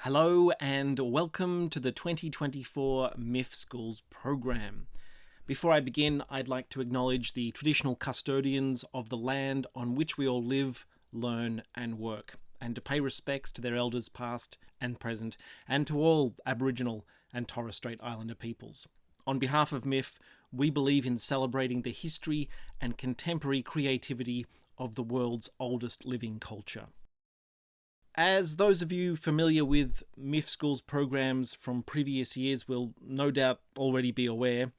Hello and welcome to the 2024 MIFF Schools program. Before I begin, I'd like to acknowledge the traditional custodians of the land on which we all live, learn and work, and to pay respects to their elders past and present, and to all Aboriginal and Torres Strait Islander peoples. On behalf of MIFF, we believe in celebrating the history and contemporary creativity of the world's oldest living culture. As those of you familiar with MIFF Schools programs from previous years will no doubt already be aware,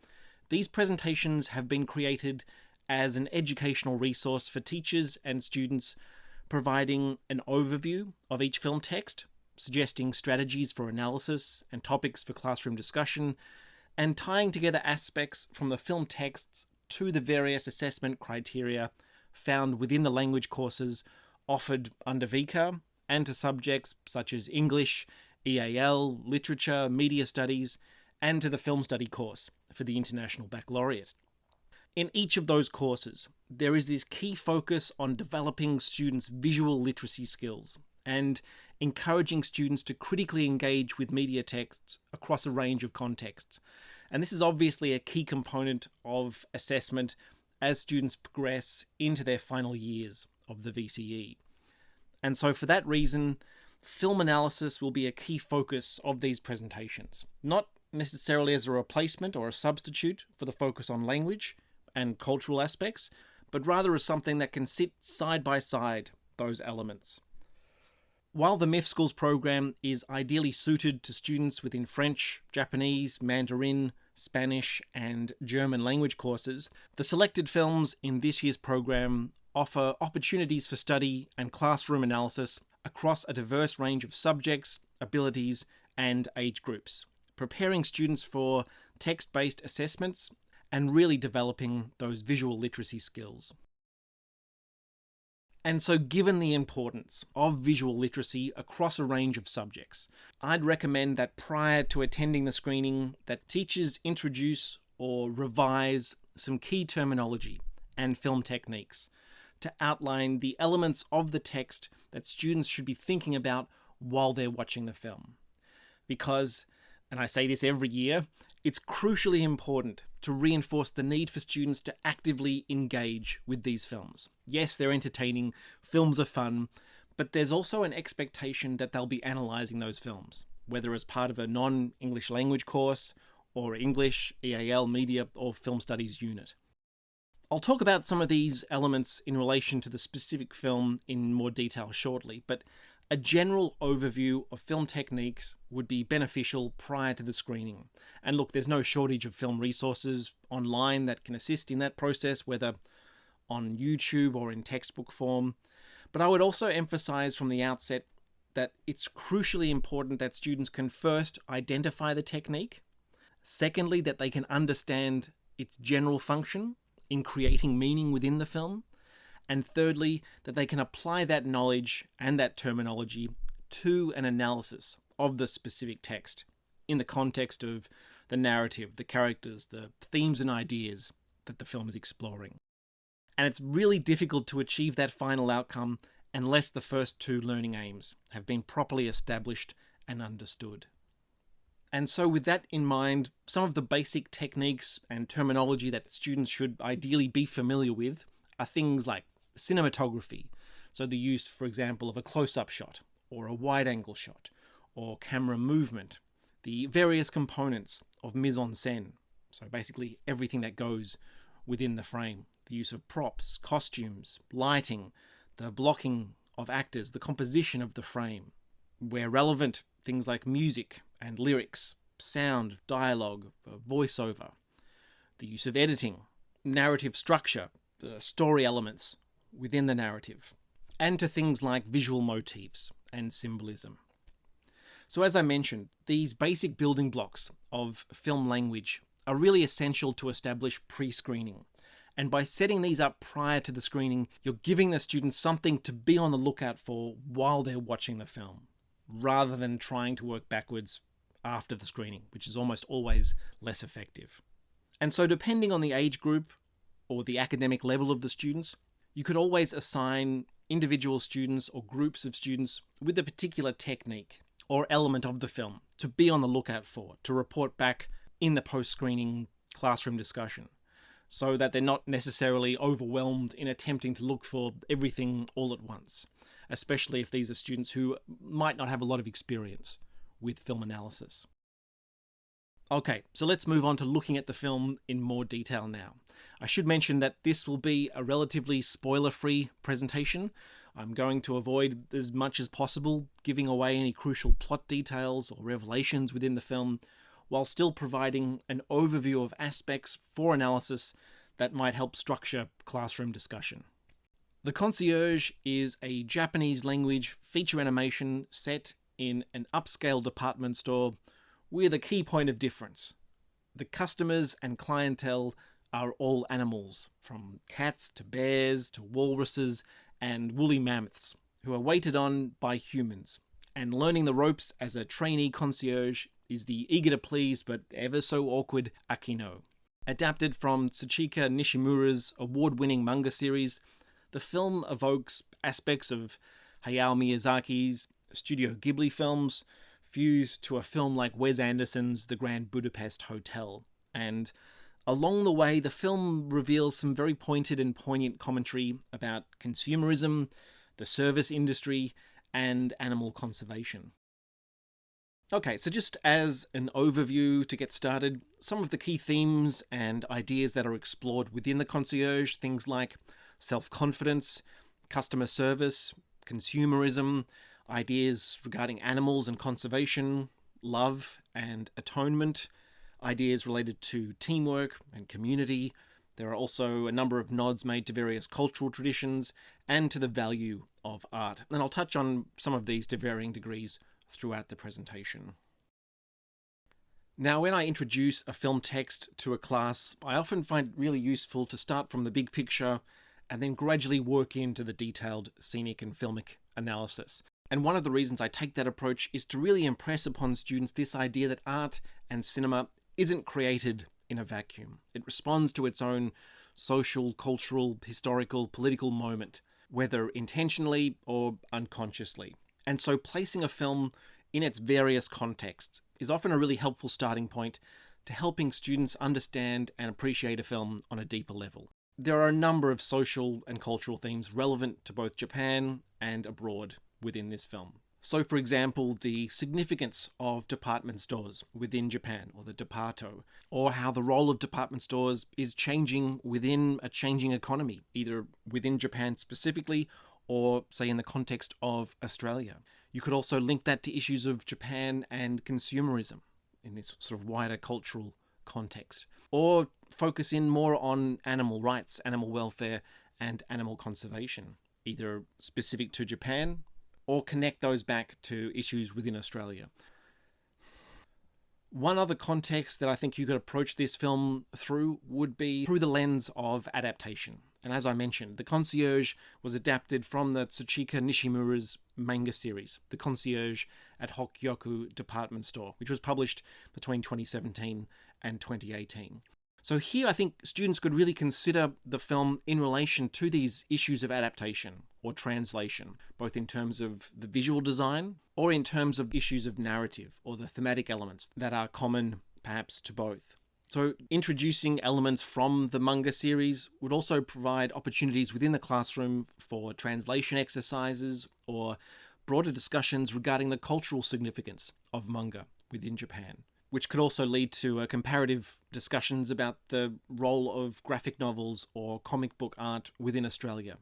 these presentations have been created as an educational resource for teachers and students, providing an overview of each film text, suggesting strategies for analysis and topics for classroom discussion, and tying together aspects from the film texts to the various assessment criteria found within the language courses offered under VCA, and to subjects such as English, EAL, Literature, Media Studies, and to the Film Study course for the International Baccalaureate. In each of those courses, there is this key focus on developing students' visual literacy skills and encouraging students to critically engage with media texts across a range of contexts. And this is obviously a key component of assessment as students progress into their final years of the VCE. And so for that reason, film analysis will be a key focus of these presentations, not necessarily as a replacement or a substitute for the focus on language and cultural aspects, but rather as something that can sit side by side those elements. While the MIFF Schools program is ideally suited to students within French, Japanese, Mandarin, Spanish, and German language courses, the selected films in this year's program offer opportunities for study and classroom analysis across a diverse range of subjects, abilities, and age groups, preparing students for text-based assessments and really developing those visual literacy skills. And so given the importance of visual literacy across a range of subjects, I'd recommend that prior to attending the screening, that teachers introduce or revise some key terminology and film techniques to outline the elements of the text that students should be thinking about while they're watching the film. Because, and I say this every year, it's crucially important to reinforce the need for students to actively engage with these films. Yes, they're entertaining, films are fun, but there's also an expectation that they'll be analysing those films, whether as part of a non-English language course or English, EAL, Media, or Film Studies unit. I'll talk about some of these elements in relation to the specific film in more detail shortly, but a general overview of film techniques would be beneficial prior to the screening. And look, there's no shortage of film resources online that can assist in that process, whether on YouTube or in textbook form. But I would also emphasize from the outset that it's crucially important that students can first identify the technique, secondly, that they can understand its general function in creating meaning within the film, and thirdly, that they can apply that knowledge and that terminology to an analysis of the specific text in the context of the narrative, the characters, the themes and ideas that the film is exploring. And it's really difficult to achieve that final outcome unless the first two learning aims have been properly established and understood. And so with that in mind, some of the basic techniques and terminology that students should ideally be familiar with are things like cinematography, so the use, for example, of a close-up shot or a wide-angle shot, or camera movement, the various components of mise-en-scène, so basically everything that goes within the frame, the use of props, costumes, lighting, the blocking of actors, the composition of the frame, where relevant, things like music and lyrics, sound, dialogue, voiceover, the use of editing, narrative structure, the story elements within the narrative, and to things like visual motifs and symbolism. So as I mentioned, these basic building blocks of film language are really essential to establish pre-screening. And by setting these up prior to the screening, you're giving the students something to be on the lookout for while they're watching the film, rather than trying to work backwards after the screening, which is almost always less effective. And so depending on the age group or the academic level of the students, you could always assign individual students or groups of students with a particular technique or element of the film to be on the lookout for, to report back in the post-screening classroom discussion, so that they're not necessarily overwhelmed in attempting to look for everything all at once, especially if these are students who might not have a lot of experience with film analysis. Okay, so let's move on to looking at the film in more detail now. I should mention that this will be a relatively spoiler-free presentation. I'm going to avoid as much as possible giving away any crucial plot details or revelations within the film, while still providing an overview of aspects for analysis that might help structure classroom discussion. The Concierge is a Japanese language feature animation set in an upscale department store with a key point of difference. The customers and clientele are all animals, from cats to bears to walruses and woolly mammoths, who are waited on by humans. And learning the ropes as a trainee concierge is the eager to please but ever so awkward Akino. Adapted from Tsuchika Nishimura's award-winning manga series, the film evokes aspects of Hayao Miyazaki's Studio Ghibli films, fused to a film like Wes Anderson's The Grand Budapest Hotel. And along the way, the film reveals some very pointed and poignant commentary about consumerism, the service industry, and animal conservation. Okay, so just as an overview to get started, some of the key themes and ideas that are explored within the Concierge, things like self-confidence, customer service, consumerism, ideas regarding animals and conservation, love and atonement, ideas related to teamwork and community. There are also a number of nods made to various cultural traditions and to the value of art. And I'll touch on some of these to varying degrees throughout the presentation. Now, when I introduce a film text to a class, I often find it really useful to start from the big picture and then gradually work into the detailed scenic and filmic analysis. And one of the reasons I take that approach is to really impress upon students this idea that art and cinema isn't created in a vacuum. It responds to its own social, cultural, historical, political moment, whether intentionally or unconsciously. And so placing a film in its various contexts is often a really helpful starting point to helping students understand and appreciate a film on a deeper level. There are a number of social and cultural themes relevant to both Japan and abroad within this film. So, for example, the significance of department stores within Japan, or the departo, or how the role of department stores is changing within a changing economy, either within Japan specifically, or, say, in the context of Australia. You could also link that to issues of Japan and consumerism in this sort of wider cultural context. Or focus in more on animal rights, animal welfare, and animal conservation, either specific to Japan, or connect those back to issues within Australia. One other context that I think you could approach this film through would be through the lens of adaptation. And as I mentioned, The Concierge was adapted from the Tsuchika Nishimura's manga series, The Concierge at Hokkyoku Department Store, which was published between 2017 and 2018. So here I think students could really consider the film in relation to these issues of adaptation or translation, both in terms of the visual design or in terms of issues of narrative or the thematic elements that are common perhaps to both. So introducing elements from the manga series would also provide opportunities within the classroom for translation exercises or broader discussions regarding the cultural significance of manga within Japan, which could also lead to comparative discussions about the role of graphic novels or comic book art within Australia.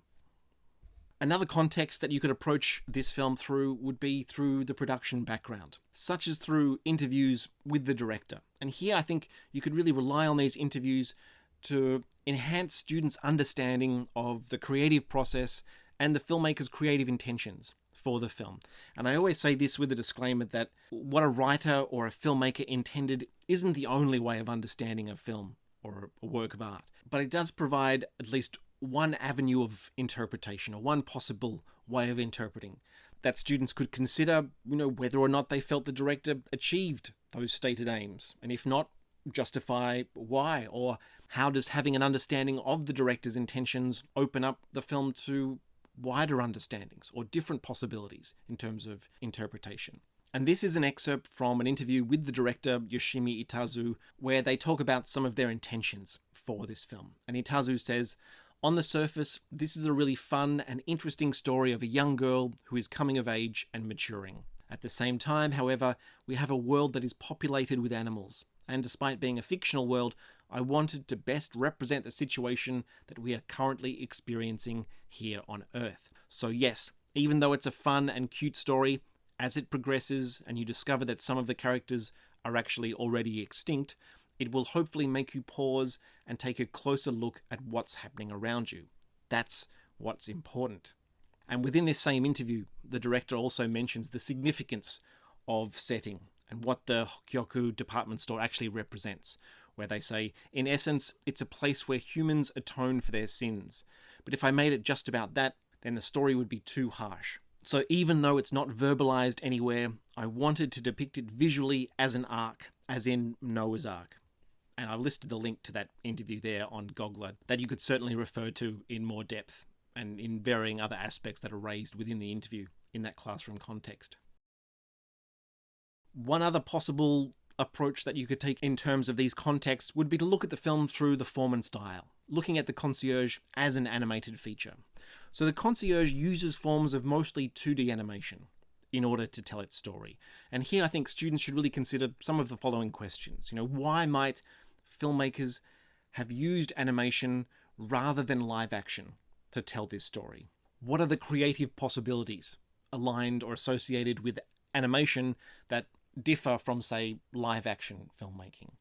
Another context that you could approach this film through would be through the production background, such as through interviews with the director. And here I think you could really rely on these interviews to enhance students' understanding of the creative process and the filmmaker's creative intentions for the film. And I always say this with a disclaimer that what a writer or a filmmaker intended isn't the only way of understanding a film or a work of art, but it does provide at least one avenue of interpretation or one possible way of interpreting that students could consider, whether or not they felt the director achieved those stated aims, and if not, justify why, or how does having an understanding of the director's intentions open up the film to wider understandings or different possibilities in terms of interpretation. And this is an excerpt from an interview with the director, Yoshimi Itazu, where they talk about some of their intentions for this film. And Itazu says, "On the surface, this is a really fun and interesting story of a young girl who is coming of age and maturing. At the same time, however, we have a world that is populated with animals. And despite being a fictional world, I wanted to best represent the situation that we are currently experiencing here on Earth. So yes, even though it's a fun and cute story, as it progresses and you discover that some of the characters are actually already extinct, it will hopefully make you pause and take a closer look at what's happening around you. That's what's important." And within this same interview, the director also mentions the significance of setting and what the Hokkyoku department store actually represents, where they say, "In essence, it's a place where humans atone for their sins. But if I made it just about that, then the story would be too harsh. So even though it's not verbalized anywhere, I wanted to depict it visually as an ark, as in Noah's Ark." And I've listed a link to that interview there on Gogla that you could certainly refer to in more depth and in varying other aspects that are raised within the interview in that classroom context. One other possible approach that you could take in terms of these contexts would be to look at the film through the form and style, looking at the Concierge as an animated feature. So the Concierge uses forms of mostly 2D animation in order to tell its story. And here I think students should really consider some of the following questions. Why might filmmakers have used animation rather than live action to tell this story? What are the creative possibilities aligned or associated with animation that differ from, say, live action filmmaking?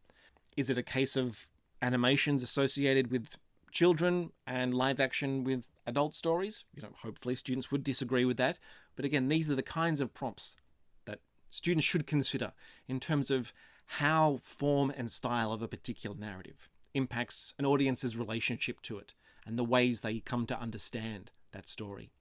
Is it a case of animations associated with children and live action with adult stories? Hopefully students would disagree with that. But again, these are the kinds of prompts that students should consider in terms of how form and style of a particular narrative impacts an audience's relationship to it and the ways they come to understand that story.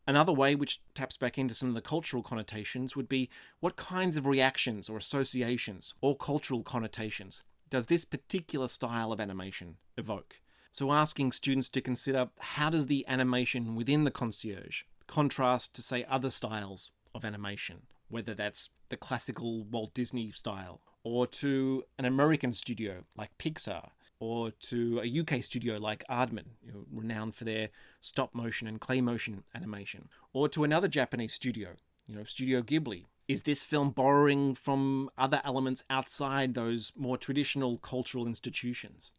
Another way, which taps back into some of the cultural connotations, would be what kinds of reactions or associations or cultural connotations does this particular style of animation evoke? So asking students to consider, how does the animation within the Concierge contrast to, say, other styles of animation, whether that's the classical Walt Disney style, or to an American studio like Pixar, or to a UK studio like Aardman, renowned for their stop motion and clay motion animation, or to another Japanese studio, Studio Ghibli. Is this film borrowing from other elements outside those more traditional cultural institutions?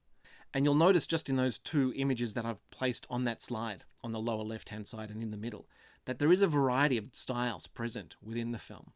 And you'll notice just in those two images that I've placed on that slide, on the lower left-hand side and in the middle, that there is a variety of styles present within the film.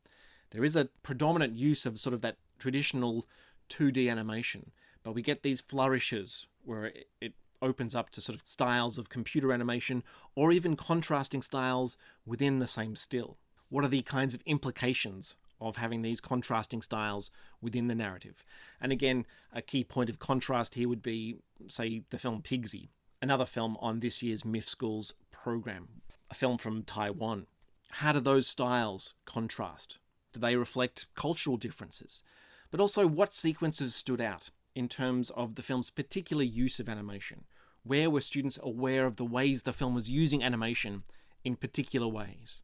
There is a predominant use of sort of that traditional 2D animation, but we get these flourishes where it opens up to sort of styles of computer animation or even contrasting styles within the same still. What are the kinds of implications of having these contrasting styles within the narrative? And again, a key point of contrast here would be, say, the film Pigsy, another film on this year's MIFF Schools program, a film from Taiwan. How do those styles contrast? Do they reflect cultural differences? But also, what sequences stood out in terms of the film's particular use of animation? Where were students aware of the ways the film was using animation in particular ways?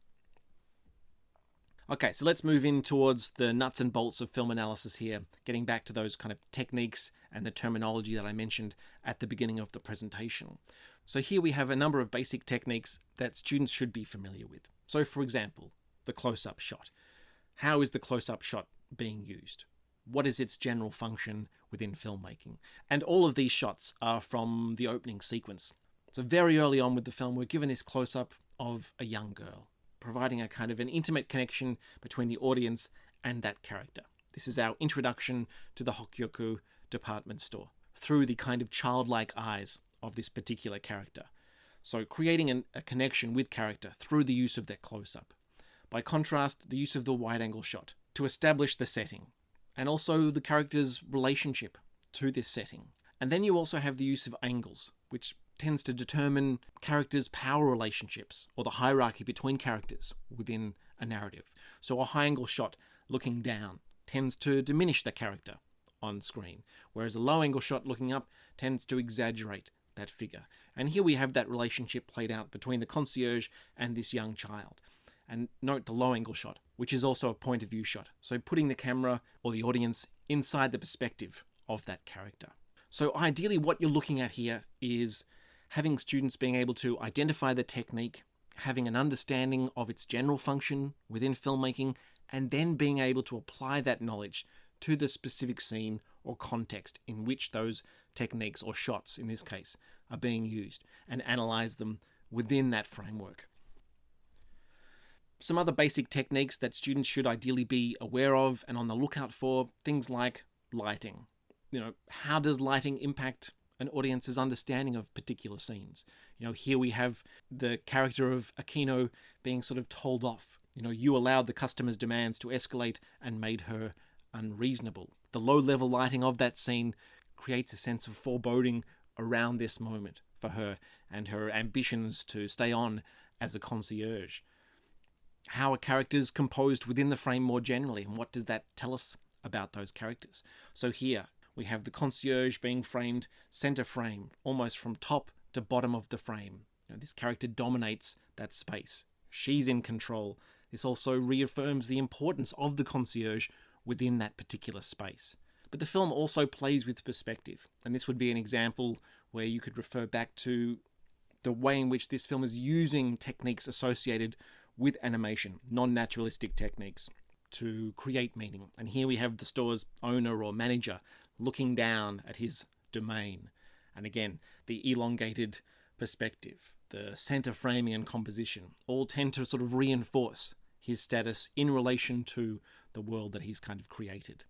Okay, so let's move in towards the nuts and bolts of film analysis here, getting back to those kind of techniques and the terminology that I mentioned at the beginning of the presentation. So here we have a number of basic techniques that students should be familiar with. So for example, the close-up shot. How is the close-up shot being used? What is its general function within filmmaking? And all of these shots are from the opening sequence. So very early on with the film, we're given this close-up of a young girl, providing a kind of an intimate connection between the audience and that character. This is our introduction to the Hokkyoku department store through the kind of childlike eyes of this particular character. So creating a connection with character through the use of that close-up. By contrast, the use of the wide-angle shot to establish the setting and also the character's relationship to this setting. And then you also have the use of angles, which tends to determine characters' power relationships or the hierarchy between characters within a narrative. So a high-angle shot looking down tends to diminish the character on screen, whereas a low-angle shot looking up tends to exaggerate that figure. And here we have that relationship played out between the concierge and this young child. And note the low angle shot, which is also a point of view shot. So putting the camera or the audience inside the perspective of that character. So ideally what you're looking at here is having students being able to identify the technique, having an understanding of its general function within filmmaking, and then being able to apply that knowledge to the specific scene or context in which those techniques or shots, in this case, are being used, and analyze them within that framework. Some other basic techniques that students should ideally be aware of and on the lookout for, things like lighting. How does lighting impact an audience's understanding of particular scenes? Here we have the character of Aquino being sort of told off. You allowed the customer's demands to escalate and made her unreasonable. The low-level lighting of that scene creates a sense of foreboding around this moment for her and her ambitions to stay on as a concierge. How are characters composed within the frame more generally, and what does that tell us about those characters? So here we have the concierge being framed center frame, almost from top to bottom of the frame. This character dominates that space. She's in control. This also reaffirms the importance of the concierge within that particular space. But the film also plays with perspective, and this would be an example where you could refer back to the way in which this film is using techniques associated with animation, non-naturalistic techniques, to create meaning. And here we have the store's owner or manager looking down at his domain. And again, the elongated perspective, the center framing and composition all tend to sort of reinforce his status in relation to the world that he's kind of created.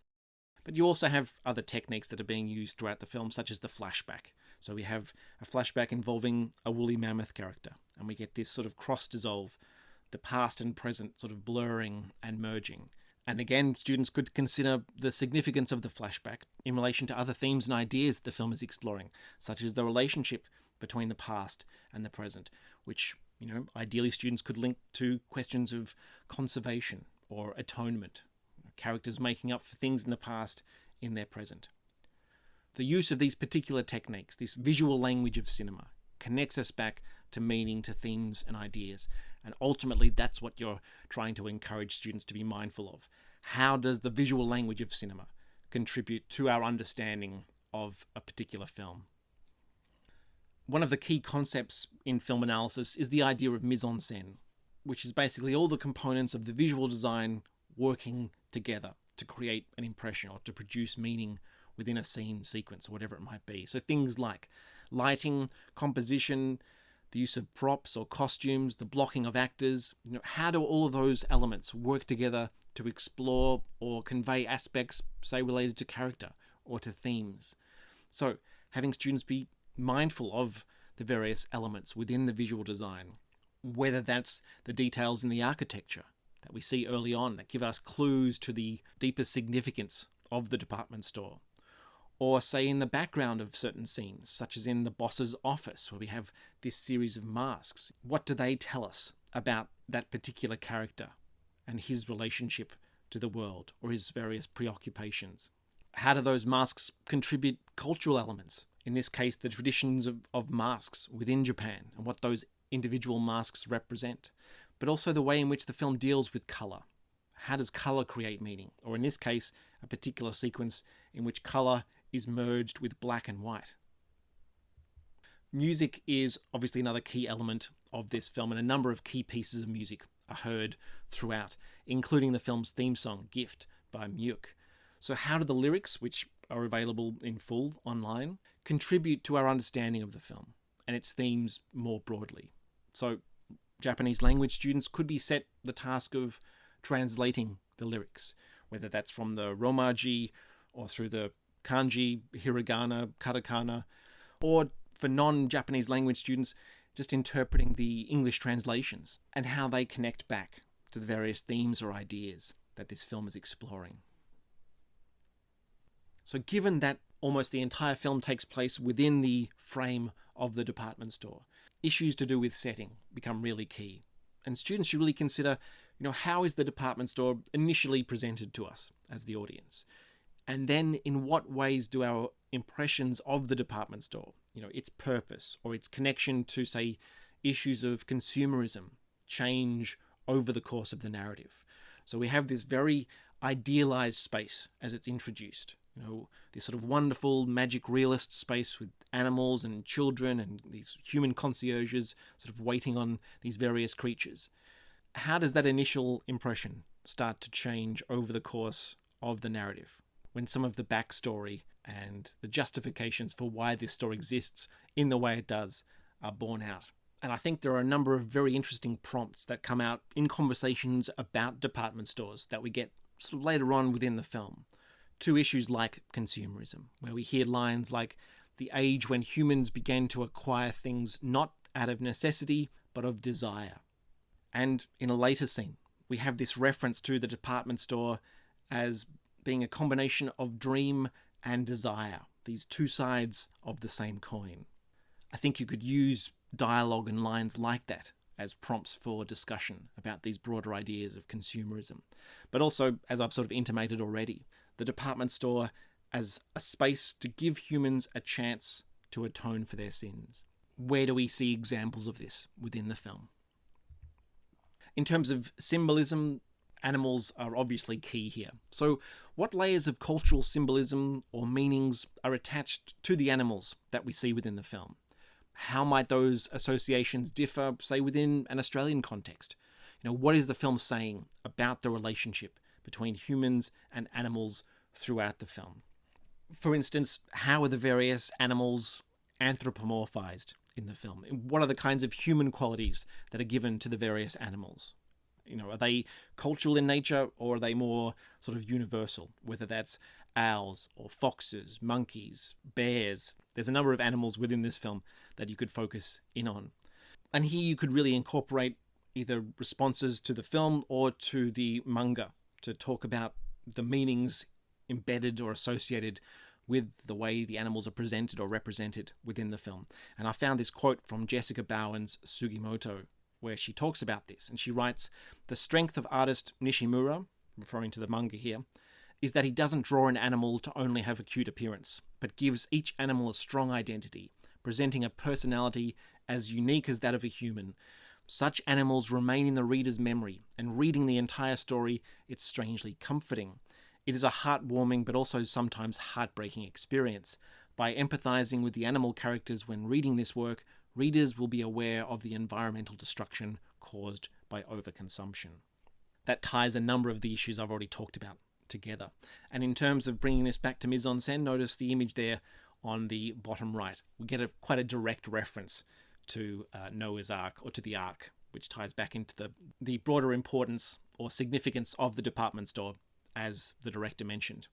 But you also have other techniques that are being used throughout the film, such as the flashback. So we have a flashback involving a woolly mammoth character, and we get this sort of cross-dissolve, the past and present sort of blurring and merging. And again, students could consider the significance of the flashback in relation to other themes and ideas that the film is exploring, such as the relationship between the past and the present, which, ideally students could link to questions of conservation or atonement, characters making up for things in the past in their present. The use of these particular techniques, this visual language of cinema, connects us back to meaning, to themes and ideas. And ultimately, that's what you're trying to encourage students to be mindful of. How does the visual language of cinema contribute to our understanding of a particular film? One of the key concepts in film analysis is the idea of mise-en-scène, which is basically all the components of the visual design working together to create an impression or to produce meaning within a scene, sequence, or whatever it might be. So things like lighting, composition, the use of props or costumes, the blocking of actors. How do all of those elements work together to explore or convey aspects, say, related to character or to themes? So having students be mindful of the various elements within the visual design, whether that's the details in the architecture that we see early on that give us clues to the deeper significance of the department store, or say in the background of certain scenes, such as in the boss's office, where we have this series of masks. What do they tell us about that particular character and his relationship to the world or his various preoccupations? How do those masks contribute cultural elements? In this case, the traditions of masks within Japan and what those individual masks represent, but also the way in which the film deals with colour. How does colour create meaning? Or in this case, a particular sequence in which colour is merged with black and white. Music is obviously another key element of this film, and a number of key pieces of music are heard throughout, including the film's theme song, Gift, by MIFF. So how do the lyrics, which are available in full online, contribute to our understanding of the film and its themes more broadly? So Japanese language students could be set the task of translating the lyrics, whether that's from the Romaji or through the kanji, hiragana, katakana, or for non-Japanese language students, just interpreting the English translations and how they connect back to the various themes or ideas that this film is exploring. So given that almost the entire film takes place within the frame of the department store, issues to do with setting become really key. And students should really consider, how is the department store initially presented to us as the audience? And then in what ways do our impressions of the department store, its purpose or its connection to, say, issues of consumerism, change, over the course of the narrative. So we have this very idealized space as it's introduced. This sort of wonderful magic realist space with animals and children and these human concierges sort of waiting on these various creatures. How does that initial impression start to change over the course of the narrative when some of the backstory and the justifications for why this story exists in the way it does are borne out? And I think there are a number of very interesting prompts that come out in conversations about department stores that we get sort of later on within the film, to issues like consumerism, where we hear lines like, "The age when humans began to acquire things not out of necessity, but of desire." And in a later scene, we have this reference to the department store as being a combination of dream and desire, these two sides of the same coin. I think you could use dialogue and lines like that as prompts for discussion about these broader ideas of consumerism. But also, as I've sort of intimated already, the department store as a space to give humans a chance to atone for their sins. Where do we see examples of this within the film? In terms of symbolism, animals are obviously key here. So what layers of cultural symbolism or meanings are attached to the animals that we see within the film? How might those associations differ, say, within an Australian context? What is the film saying about the relationship between humans and animals throughout the film? For instance, how are the various animals anthropomorphized in the film? What are the kinds of human qualities that are given to the various animals? Are they cultural in nature, or are they more sort of universal? Whether that's owls or foxes, monkeys, bears. There's a number of animals within this film that you could focus in on. And here you could really incorporate either responses to the film or to the manga to talk about the meanings embedded or associated with the way the animals are presented or represented within the film. And I found this quote from Jessica Bowen's Sugimoto, where she talks about this, and she writes, "The strength of artist Nishimura," referring to the manga here, "is that he doesn't draw an animal to only have a cute appearance, but gives each animal a strong identity, presenting a personality as unique as that of a human. Such animals remain in the reader's memory, and reading the entire story, it's strangely comforting. It is a heartwarming but also sometimes heartbreaking experience. By empathizing with the animal characters when reading this work, readers will be aware of the environmental destruction caused by overconsumption." That ties a number of the issues I've already talked about together. And in terms of bringing this back to mise-en-scène, notice the image there on the bottom right. We get quite a direct reference to Noah's Ark, or to the Ark, which ties back into the broader importance or significance of the department store, as the director mentioned.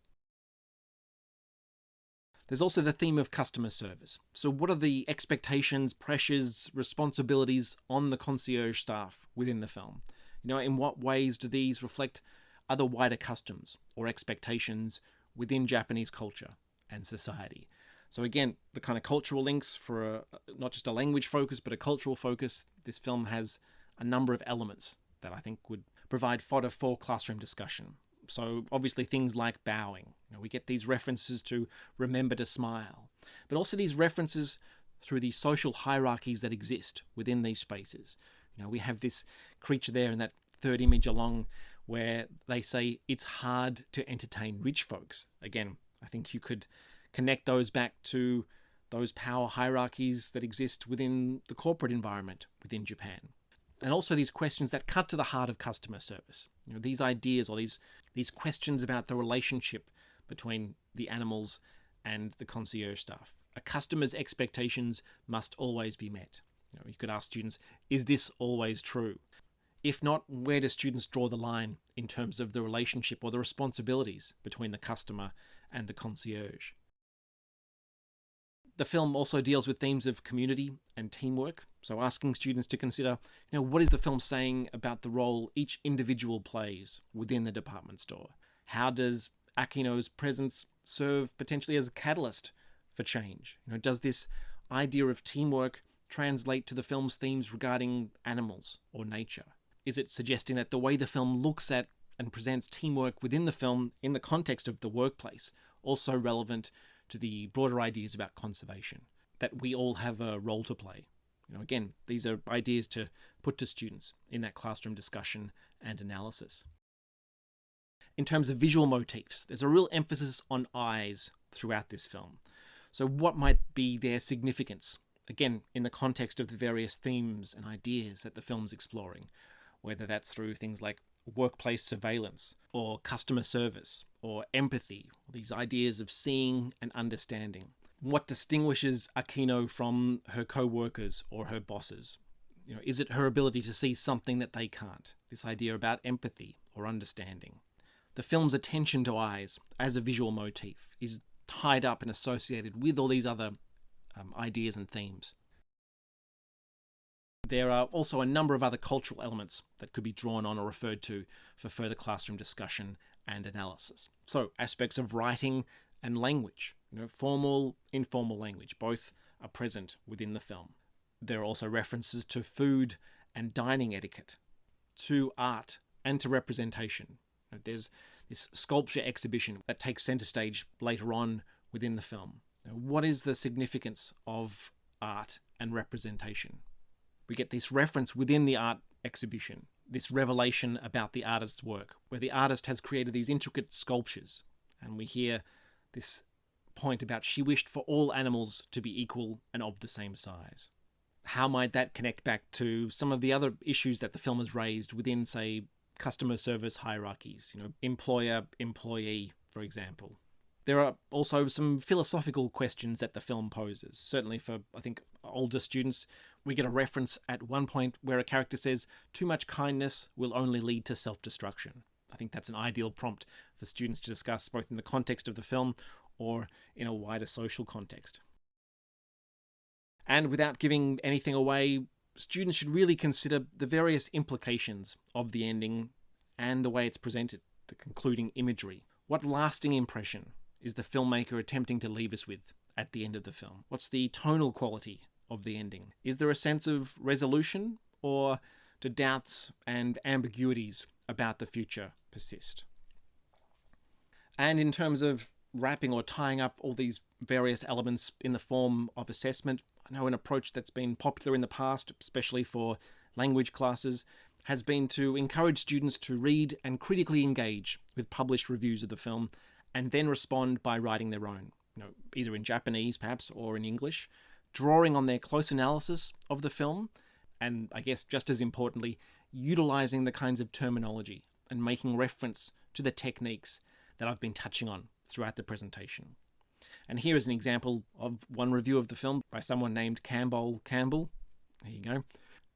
There's also the theme of customer service. So what are the expectations, pressures, responsibilities on the concierge staff within the film? In what ways do these reflect other wider customs or expectations within Japanese culture and society? So again, the kind of cultural links for not just a language focus, but a cultural focus. This film has a number of elements that I think would provide fodder for classroom discussion. So obviously things like bowing. We get these references to remember to smile, but also these references through the social hierarchies that exist within these spaces. We have this creature there in that third image along where they say it's hard to entertain rich folks. Again, I think you could connect those back to those power hierarchies that exist within the corporate environment within Japan. And also these questions that cut to the heart of customer service. These ideas or these questions about the relationship between the animals and the concierge staff. A customer's expectations must always be met. You could ask students, is this always true? If not, where do students draw the line in terms of the relationship or the responsibilities between the customer and the concierge? The film also deals with themes of community and teamwork, so asking students to consider, what is the film saying about the role each individual plays within the department store? How does Akino's presence serve potentially as a catalyst for change? Does this idea of teamwork translate to the film's themes regarding animals or nature? Is it suggesting that the way the film looks at and presents teamwork within the film in the context of the workplace also relevant to the broader ideas about conservation, that we all have a role to play Again, these are ideas to put to students in that classroom discussion and analysis. In terms of visual motifs, there's a real emphasis on eyes throughout this film. So what might be their significance? Again, in the context of the various themes and ideas that the film's exploring, whether that's through things like workplace surveillance or customer service or empathy, or these ideas of seeing and understanding. What distinguishes Aquino from her co-workers or her bosses? Is it her ability to see something that they can't? This idea about empathy or understanding. The film's attention to eyes as a visual motif is tied up and associated with all these other ideas and themes. There are also a number of other cultural elements that could be drawn on or referred to for further classroom discussion and analysis. So aspects of writing and language, formal, informal language, both are present within the film. There are also references to food and dining etiquette, to art and to representation. There's this sculpture exhibition that takes center stage later on within the film. What is the significance of art and representation? We get this reference within the art exhibition, this revelation about the artist's work, where the artist has created these intricate sculptures. And we hear this point about she wished for all animals to be equal and of the same size. How might that connect back to some of the other issues that the film has raised within, say, customer service hierarchies, employer-employee, for example? There are also some philosophical questions that the film poses. Certainly for, I think, older students, we get a reference at one point where a character says, "Too much kindness will only lead to self-destruction." I think that's an ideal prompt for students to discuss both in the context of the film or in a wider social context. And without giving anything away, students should really consider the various implications of the ending and the way it's presented, the concluding imagery. What lasting impression is the filmmaker attempting to leave us with at the end of the film? What's the tonal quality of the ending? Is there a sense of resolution, or do doubts and ambiguities about the future persist? And in terms of wrapping or tying up all these various elements in the form of assessment, I know an approach that's been popular in the past, especially for language classes, has been to encourage students to read and critically engage with published reviews of the film and then respond by writing their own, either in Japanese perhaps or in English, drawing on their close analysis of the film, and I guess just as importantly, utilizing the kinds of terminology and making reference to the techniques that I've been touching on throughout the presentation. And here is an example of one review of the film by someone named Campbell, there you go,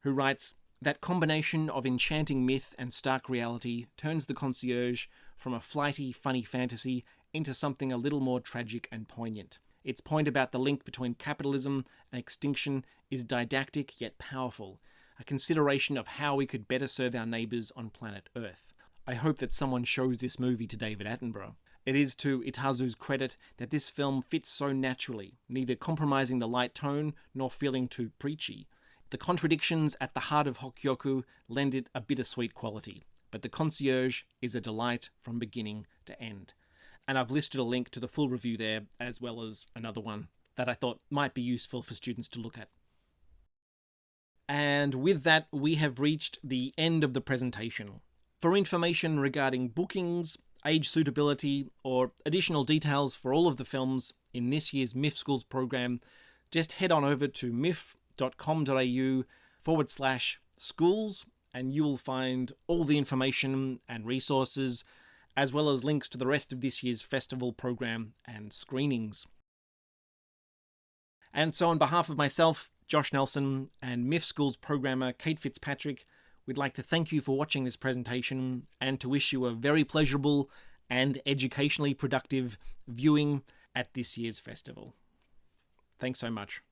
who writes, "That combination of enchanting myth and stark reality turns The Concierge from a flighty, funny fantasy into something a little more tragic and poignant. Its point about the link between capitalism and extinction is didactic yet powerful, a consideration of how we could better serve our neighbours on planet Earth. I hope that someone shows this movie to David Attenborough. It is to Itazu's credit that this film fits so naturally, neither compromising the light tone nor feeling too preachy. The contradictions at the heart of Hokkyoku lend it a bittersweet quality, but The Concierge is a delight from beginning to end." And I've listed a link to the full review there, as well as another one that I thought might be useful for students to look at. And with that, we have reached the end of the presentation. For information regarding bookings, age suitability, or additional details for all of the films in this year's MIFF Schools program, just head on over to miff.com.au/schools, and you will find all the information and resources, as well as links to the rest of this year's festival program and screenings. And so on behalf of myself, Josh Nelson, and MIFF Schools programmer Kate Fitzpatrick, we'd like to thank you for watching this presentation and to wish you a very pleasurable and educationally productive viewing at this year's festival. Thanks so much.